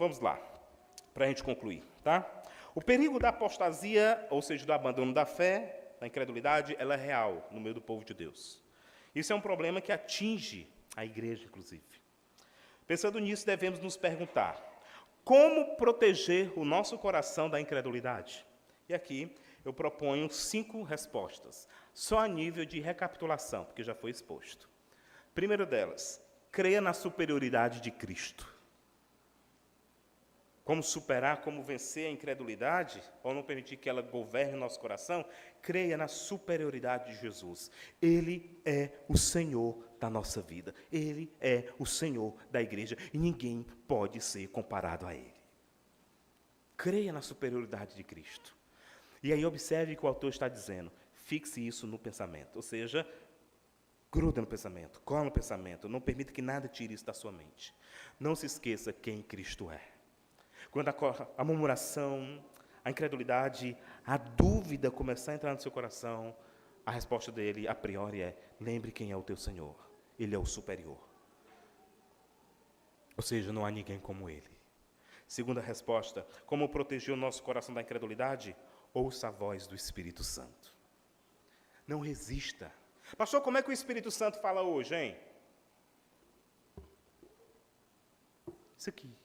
vamos lá, para a gente concluir, tá? O perigo da apostasia, ou seja, do abandono da fé, da incredulidade, ela é real no meio do povo de Deus. Isso é um problema que atinge a igreja, inclusive. Pensando nisso, devemos nos perguntar, como proteger o nosso coração da incredulidade? E aqui eu proponho 5 respostas, só a nível de recapitulação, porque já foi exposto. Primeiro delas, creia na superioridade de Cristo. Como superar, como vencer a incredulidade, ou não permitir que ela governe o nosso coração, creia na superioridade de Jesus. Ele é o Senhor da nossa vida. Ele é o Senhor da igreja. E ninguém pode ser comparado a Ele. Creia na superioridade de Cristo. E aí observe o que o autor está dizendo. Fixe isso no pensamento. Ou seja, gruda no pensamento, cola no pensamento. Não permita que nada tire isso da sua mente. Não se esqueça quem Cristo é. Quando a murmuração, a incredulidade, a dúvida começar a entrar no seu coração, a resposta dele, a priori, é: lembre quem é o teu Senhor. Ele é o superior. Ou seja, não há ninguém como Ele. Segunda resposta, como proteger o nosso coração da incredulidade? Ouça a voz do Espírito Santo. Não resista. Pastor, como é que o Espírito Santo fala hoje, hein? Isso aqui.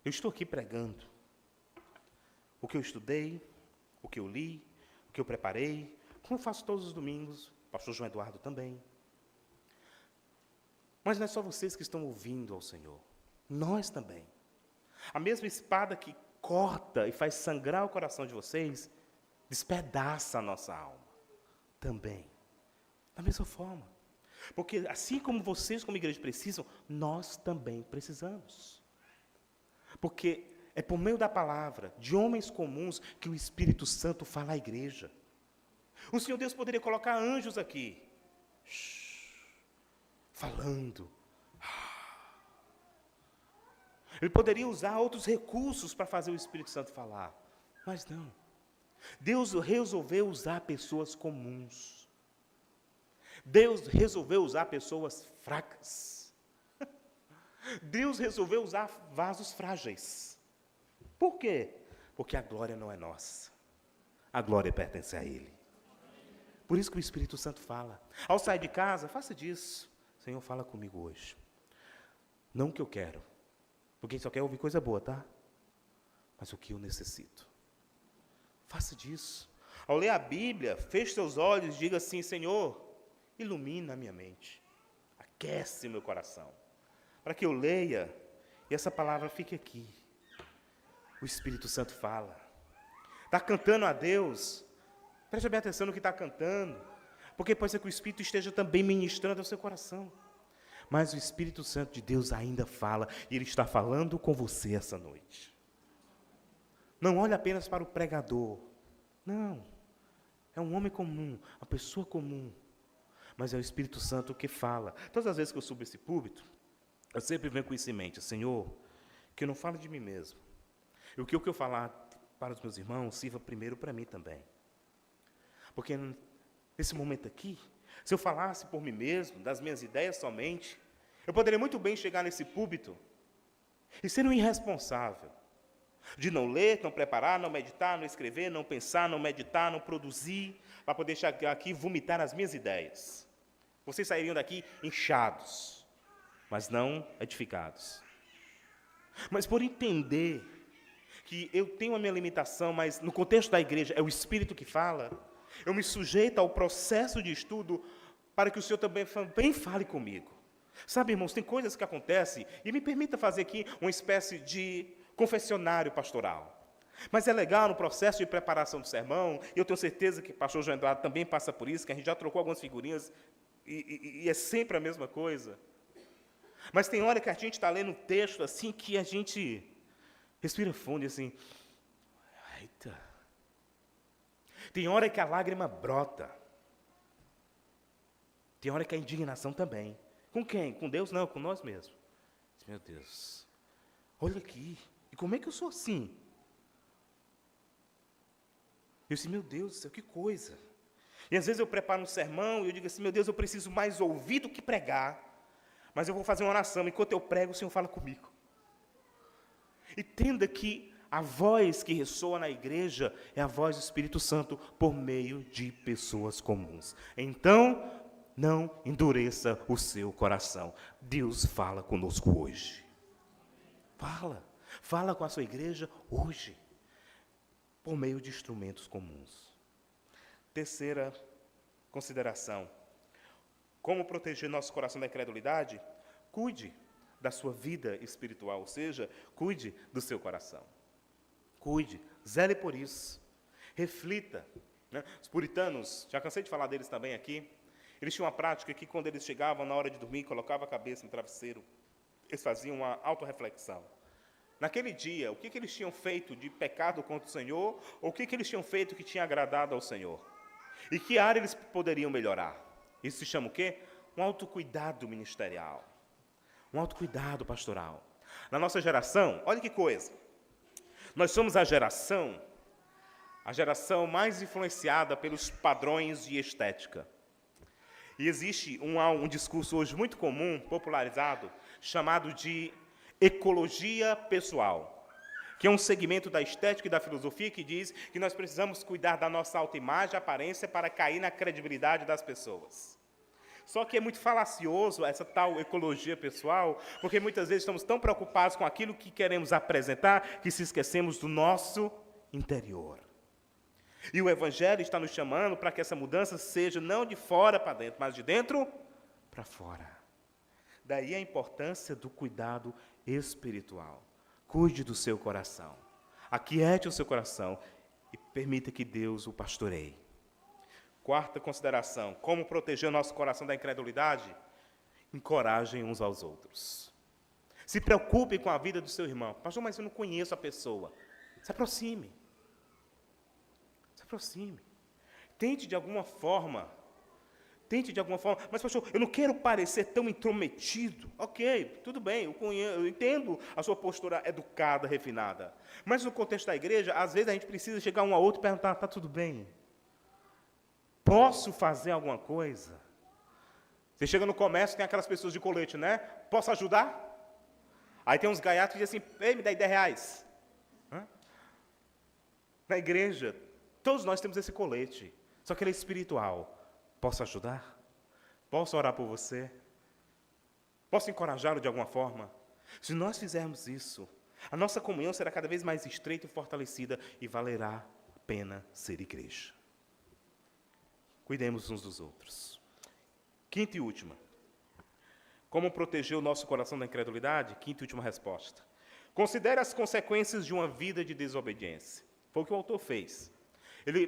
Eu estou aqui pregando o que eu estudei, o que eu li, o que eu preparei, como eu faço todos os domingos, o pastor João Eduardo também. Mas não é só vocês que estão ouvindo ao Senhor, nós também. A mesma espada que corta e faz sangrar o coração de vocês, despedaça a nossa alma também. Da mesma forma. Porque assim como vocês como igreja precisam, nós também precisamos. Porque é por meio da palavra, de homens comuns, que o Espírito Santo fala à igreja. O Senhor Deus poderia colocar anjos aqui, falando. Ele poderia usar outros recursos para fazer o Espírito Santo falar. Mas não. Deus resolveu usar pessoas comuns. Deus resolveu usar pessoas fracas. Deus resolveu usar vasos frágeis. Por quê? Porque a glória não é nossa. A glória pertence a Ele. Por isso que o Espírito Santo fala. Ao sair de casa, faça disso. Senhor, fala comigo hoje. Não o que eu quero, porque só quer ouvir coisa boa, tá? Mas o que eu necessito. Faça disso. Ao ler a Bíblia, feche seus olhos e diga assim: Senhor, ilumina a minha mente. Aquece meu coração. Para que eu leia e essa palavra fique aqui. O Espírito Santo fala. Está cantando a Deus. Preste bem atenção no que está cantando. Porque pode ser que o Espírito esteja também ministrando ao seu coração. Mas o Espírito Santo de Deus ainda fala. E Ele está falando com você essa noite. Não olhe apenas para o pregador. Não. É um homem comum, uma pessoa comum. Mas é o Espírito Santo que fala. Todas as vezes que eu subo esse púlpito, eu sempre venho com isso em mente: Senhor, que eu não fale de mim mesmo. E o que eu falar para os meus irmãos sirva primeiro para mim também. Porque nesse momento aqui, se eu falasse por mim mesmo, das minhas ideias somente, eu poderia muito bem chegar nesse púlpito e ser um irresponsável. De não ler, não preparar, não meditar, não escrever, não pensar, não meditar, não produzir, para poder chegar aqui e vomitar as minhas ideias. Vocês sairiam daqui inchados, mas não edificados. Mas por entender que eu tenho a minha limitação, mas no contexto da igreja é o Espírito que fala, eu me sujeito ao processo de estudo para que o Senhor também fale comigo. Sabe, irmãos, tem coisas que acontecem, e me permita fazer aqui uma espécie de confessionário pastoral. Mas é legal no processo de preparação do sermão, e eu tenho certeza que o pastor João Eduardo também passa por isso, que a gente já trocou algumas figurinhas, e é sempre a mesma coisa. Mas tem hora que a gente está lendo um texto assim, que a gente respira fundo e assim, eita. Tem hora que a lágrima brota. Tem hora que a indignação também. Com quem? Com Deus? Não, com nós mesmos. Meu Deus, olha aqui, e como é que eu sou assim? Eu disse, meu Deus do céu, que coisa. E às vezes eu preparo um sermão e eu digo assim, meu Deus, eu preciso mais ouvir do que pregar. Mas eu vou fazer uma oração, enquanto eu prego, o Senhor fala comigo. Entenda que a voz que ressoa na igreja é a voz do Espírito Santo por meio de pessoas comuns. Então, não endureça o seu coração. Deus fala conosco hoje. Fala com a sua igreja hoje, por meio de instrumentos comuns. Terceira consideração. Como proteger nosso coração da incredulidade? Cuide da sua vida espiritual, ou seja, cuide do seu coração. Cuide, zele por isso. Reflita. Né? Os puritanos, já cansei de falar deles também aqui, eles tinham uma prática que quando eles chegavam na hora de dormir, colocavam a cabeça no travesseiro, eles faziam uma autorreflexão. Naquele dia, o que eles tinham feito de pecado contra o Senhor, ou o que eles tinham feito que tinha agradado ao Senhor? E que área eles poderiam melhorar? Isso se chama o quê? Um autocuidado ministerial. Um autocuidado pastoral. Na nossa geração, olha que coisa. Nós somos a geração mais influenciada pelos padrões de estética. E existe um discurso hoje muito comum, popularizado, chamado de ecologia pessoal, que é um segmento da estética e da filosofia que diz que nós precisamos cuidar da nossa autoimagem e aparência para cair na credibilidade das pessoas. Só que é muito falacioso essa tal ecologia pessoal, porque muitas vezes estamos tão preocupados com aquilo que queremos apresentar que se esquecemos do nosso interior. E o Evangelho está nos chamando para que essa mudança seja não de fora para dentro, mas de dentro para fora. Daí a importância do cuidado espiritual. Cuide do seu coração. Aquiete o seu coração e permita que Deus o pastoreie. Quarta consideração, como proteger o nosso coração da incredulidade? Encorajem uns aos outros. Se preocupe com a vida do seu irmão. Pastor, mas eu não conheço a pessoa. Se aproxime. Se aproxime. Tente de alguma forma. Mas, pastor, eu não quero parecer tão intrometido. Ok, tudo bem, eu entendo a sua postura educada, refinada. Mas no contexto da igreja, às vezes a gente precisa chegar um ao outro e perguntar, está tudo bem? Posso fazer alguma coisa? Você chega no comércio, tem aquelas pessoas de colete, né? Posso ajudar? Aí tem uns gaiatos que dizem assim, ei, me dá R$10. Na igreja, todos nós temos esse colete, só que ele é espiritual. Posso ajudar? Posso orar por você? Posso encorajá-lo de alguma forma? Se nós fizermos isso, a nossa comunhão será cada vez mais estreita e fortalecida e valerá a pena ser igreja. Cuidemos uns dos outros. Quinta e última. Como proteger o nosso coração da incredulidade? Quinta e última resposta. Considere as consequências de uma vida de desobediência. Foi o que o autor fez. Ele,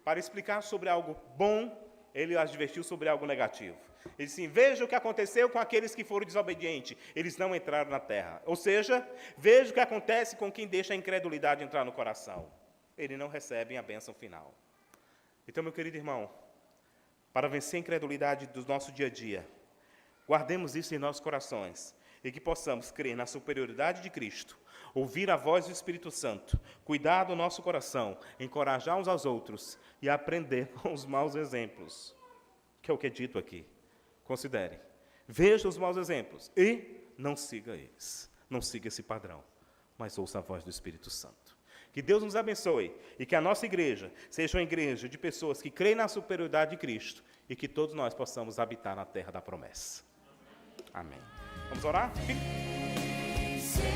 para explicar sobre algo bom, ele advertiu sobre algo negativo. Ele disse assim, veja o que aconteceu com aqueles que foram desobedientes. Eles não entraram na terra. Ou seja, veja o que acontece com quem deixa a incredulidade entrar no coração. Eles não recebem a bênção final. Então, meu querido irmão, para vencer a incredulidade do nosso dia a dia, guardemos isso em nossos corações e que possamos crer na superioridade de Cristo, ouvir a voz do Espírito Santo, cuidar do nosso coração, encorajar uns aos outros e aprender com os maus exemplos, que é o que é dito aqui. Considere, veja os maus exemplos e não siga eles, não siga esse padrão, mas ouça a voz do Espírito Santo. Que Deus nos abençoe e que a nossa igreja seja uma igreja de pessoas que creem na superioridade de Cristo e que todos nós possamos habitar na terra da promessa. Amém. Vamos orar? Senhor,